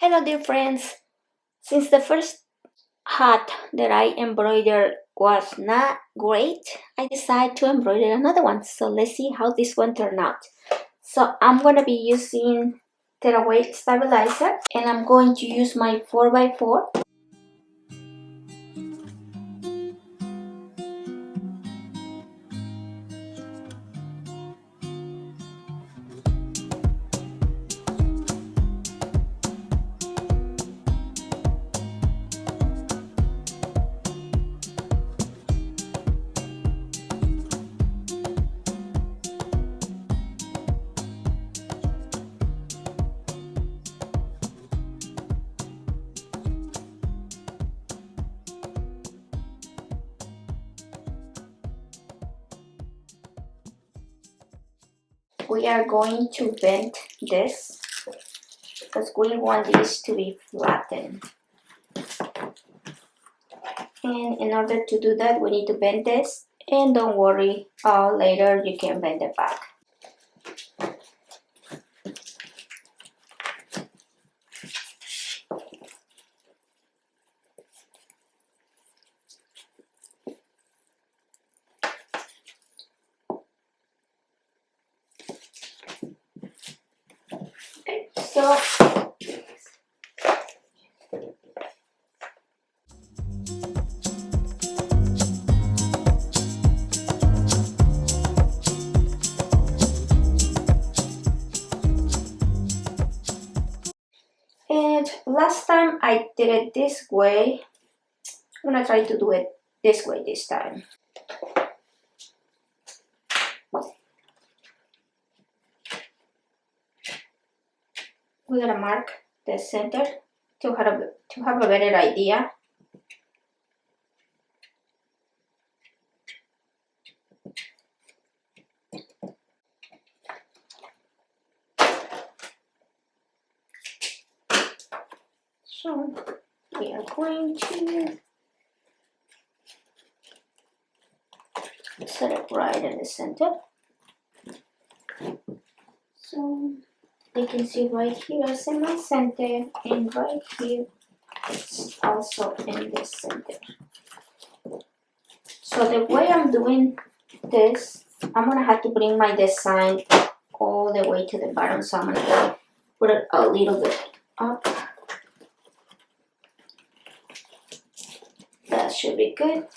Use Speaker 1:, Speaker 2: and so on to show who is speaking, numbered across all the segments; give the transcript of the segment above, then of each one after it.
Speaker 1: Hello dear friends, since the first hat that I embroidered was not great, I decided to embroider another one. So let's see how this one turned out. So I'm going to be using tearaway stabilizer and I'm going to use my 4x4. We are going to bend this because we want this to be flattened. And in order to do that, we need to bend this. And don't worry, later you can bend it back. Okay, so and last time I did it this way. I'm gonna try to do it this way this time. We're gonna mark the center to have a better idea. So we are going to set it right in the center. So you can see right here is in my center, and right here it's also in the center. So the way I'm doing this, I'm gonna have to bring my design all the way to the bottom. So I'm gonna put it a little bit up. That should be good.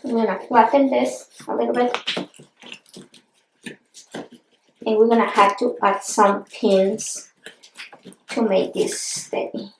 Speaker 1: I'm gonna flatten this a little bit. And we're gonna have to add some pins to make this steady.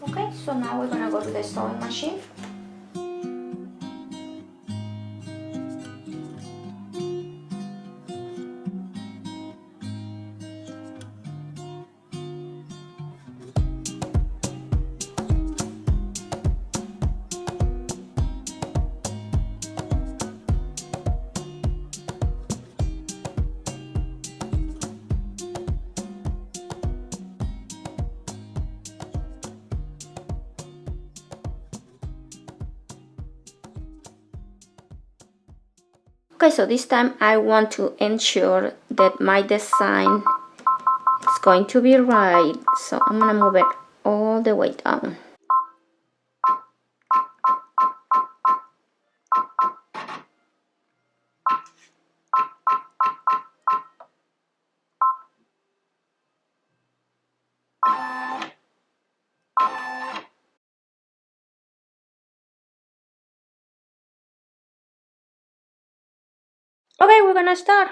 Speaker 1: Okay, so now we're gonna go to the sewing machine. Okay, so this time I want to ensure that my design is going to be right. So I'm gonna move it all the way down. Okay, we're gonna start.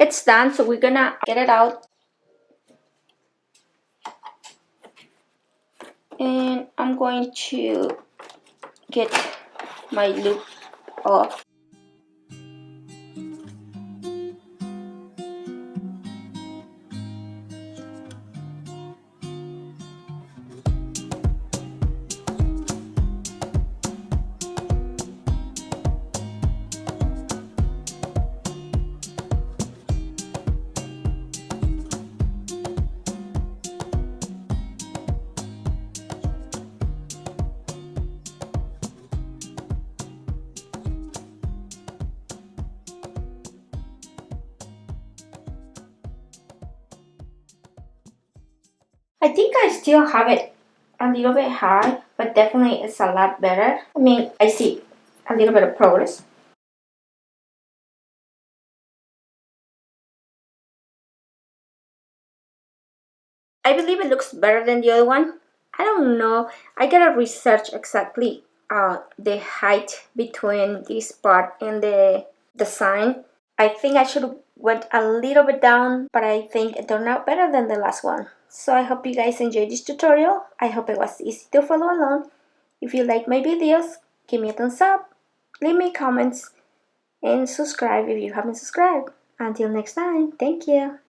Speaker 1: It's done, so we're gonna get it out. And I'm going to get my loop off. I think I still have it a little bit hard, but definitely it's a lot better. I mean, I see a little bit of progress. I believe it looks better than the other one. I don't know. I gotta research exactly the height between this part and the sign. I think I should have went a little bit down, but I think it turned out better than the last one. So I hope you guys enjoyed this tutorial. I hope it was easy to follow along. If you like my videos, give me a thumbs up, leave me comments, and subscribe if you haven't subscribed. Until next time, thank you.